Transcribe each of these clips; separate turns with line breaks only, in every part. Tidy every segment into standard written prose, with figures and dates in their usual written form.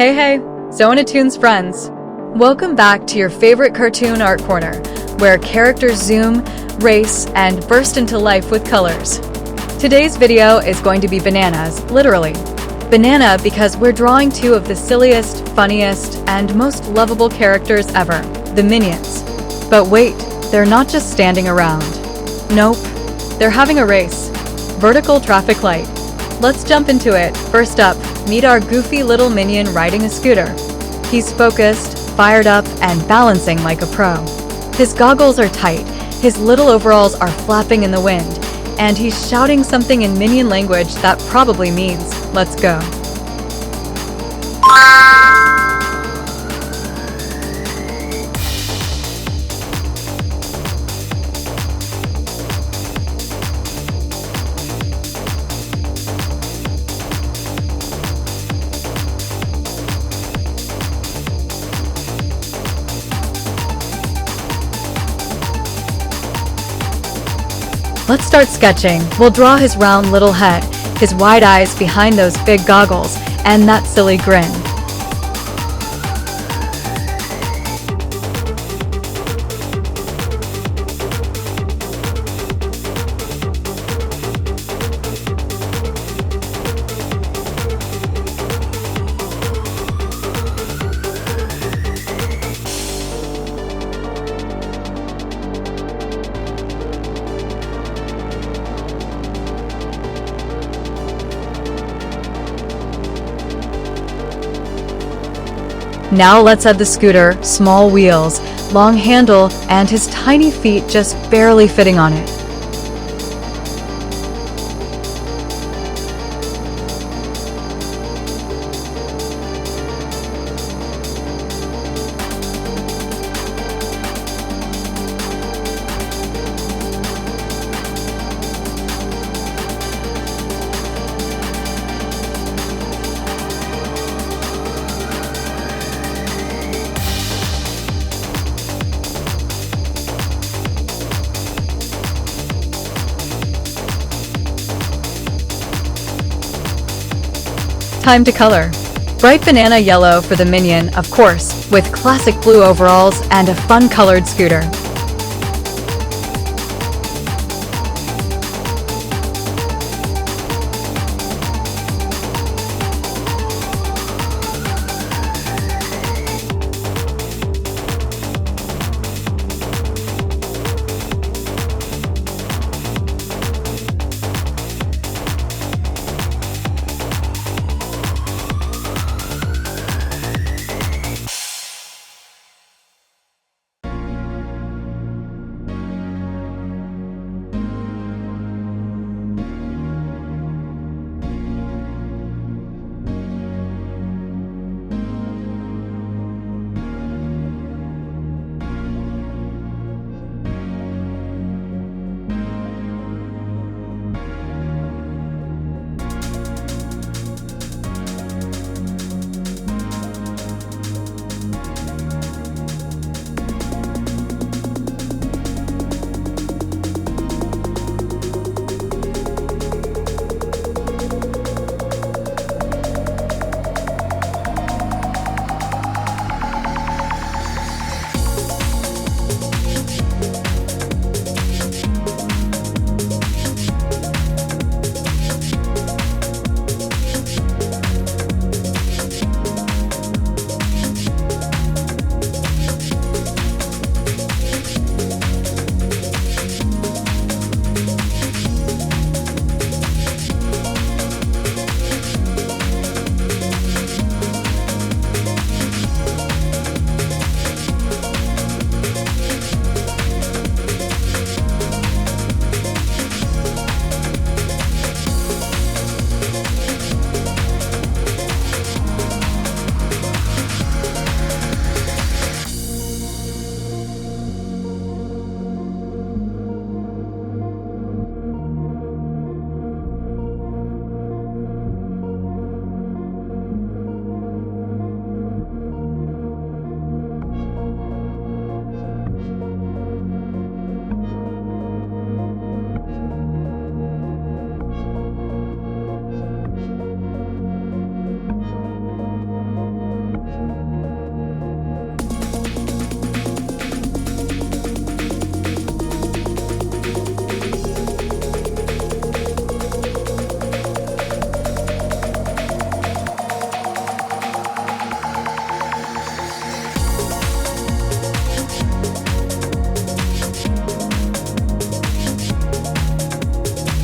Hey, ZooniToons friends! Welcome back to your favorite cartoon art corner, where characters zoom, race, and burst into life with colors. Today's video is going to be bananas, literally. Banana because we're drawing two of the silliest, funniest, and most lovable characters ever, the Minions. But wait, they're not just standing around. Nope, they're having a race. Vertical traffic light. Let's jump into it. First up, meet our goofy little minion riding a scooter. He's focused, fired up, and balancing like a pro. His goggles are tight, his little overalls are flapping in the wind, and he's shouting something in Minion language that probably means, "Let's go." Let's start sketching. We'll draw his round little head, his wide eyes behind those big goggles, and that silly grin. Now let's add the scooter, small wheels, long handle, and his tiny feet just barely fitting on it. Time to color. Bright banana yellow for the Minion, of course, with classic blue overalls and a fun colored scooter.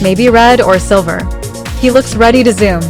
maybe red or silver. He looks ready to zoom.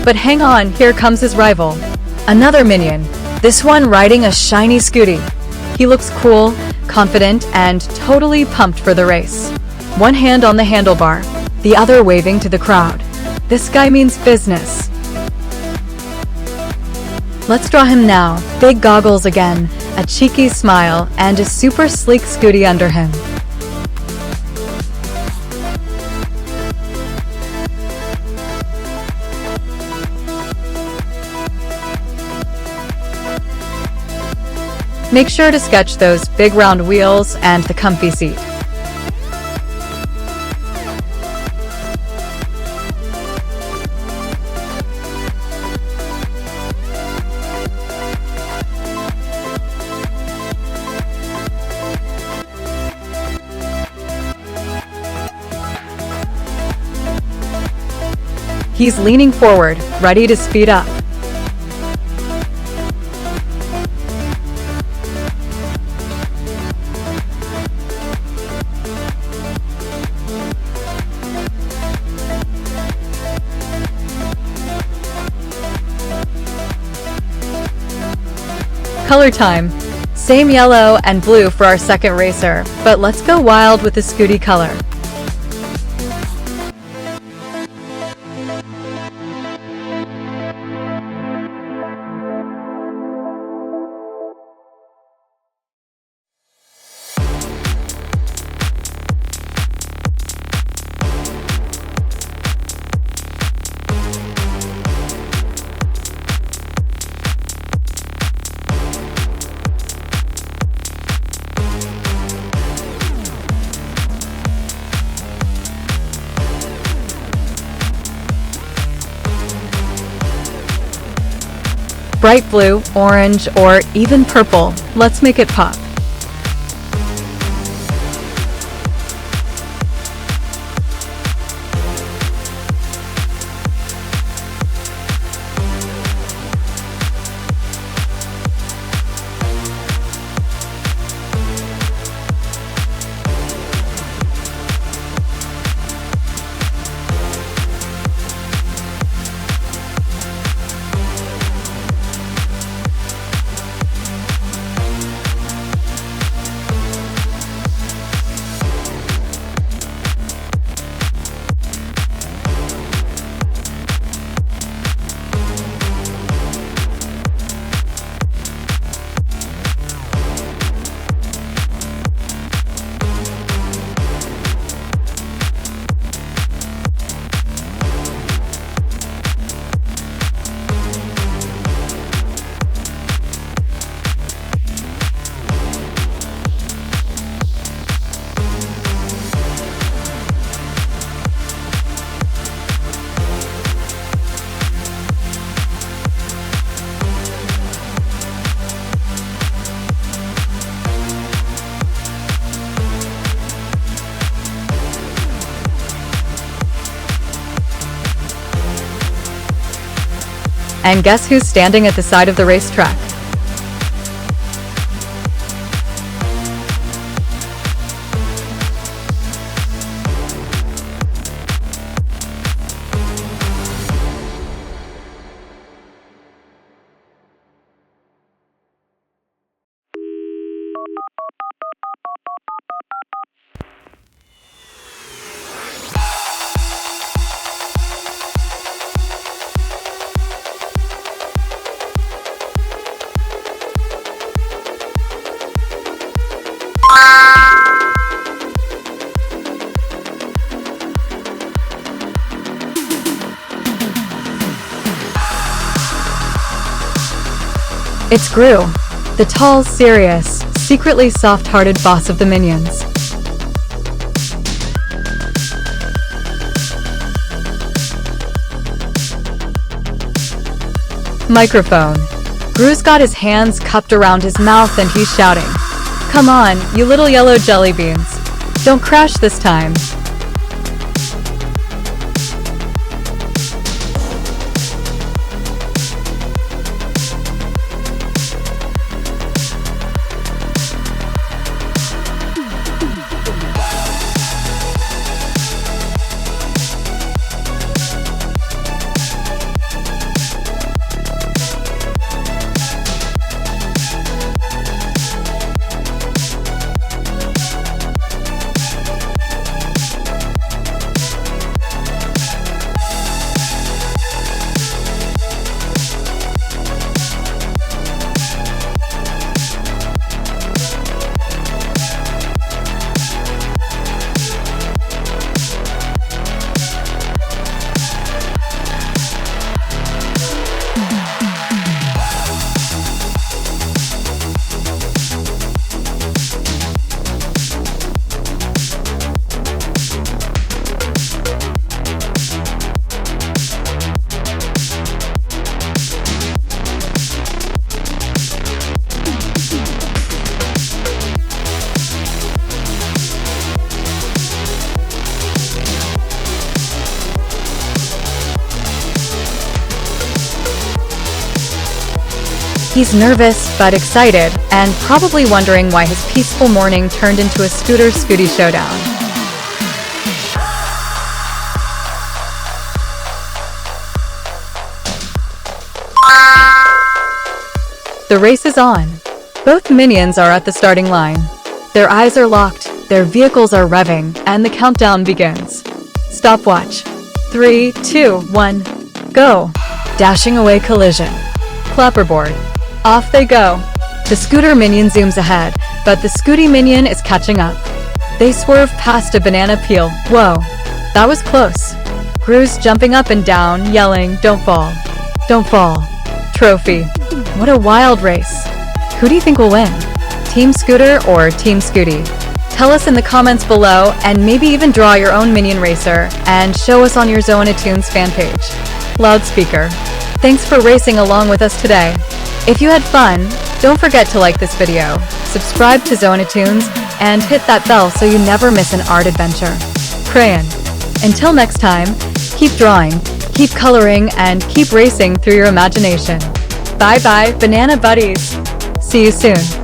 But hang on, here comes his rival. Another minion, this one riding a shiny scooty. He looks cool, confident, and totally pumped for the race. One hand on the handlebar, the other waving to the crowd. This guy means business. Let's draw him now. Big goggles again, a cheeky smile, and a super sleek scooty under him. Make sure to sketch those big round wheels and the comfy seat. He's leaning forward, ready to speed up. Color time. Same yellow and blue for our second racer, but let's go wild with the scooty color. Bright blue, orange, or even purple. Let's make it pop. And guess who's standing at the side of the racetrack? It's Gru, the tall, serious, secretly soft-hearted boss of the Minions. Microphone. Gru's got his hands cupped around his mouth and he's shouting, "Come on, you little yellow jelly beans. Don't crash this time." He's nervous but excited, and probably wondering why his peaceful morning turned into a Scooty showdown. The race is on. Both minions are at the starting line. Their eyes are locked, their vehicles are revving, and the countdown begins. Stopwatch. 3, 2, 1, go! Dashing away collision. Clapperboard. Off they go. The scooter minion zooms ahead, but the Scooty minion is catching up. They swerve past a banana peel. Whoa, that was close. Gru's jumping up and down, yelling, "Don't fall. Don't fall." Trophy. What a wild race. Who do you think will win? Team Scooter or Team Scooty? Tell us in the comments below, and maybe even draw your own minion racer and show us on your ZooniToons fan page. Loudspeaker. Thanks for racing along with us today. If you had fun, don't forget to like this video, subscribe to ZooniToons, and hit that bell so you never miss an art adventure. Crayon. Until next time, keep drawing, keep coloring, and keep racing through your imagination. Bye bye, banana buddies. See you soon.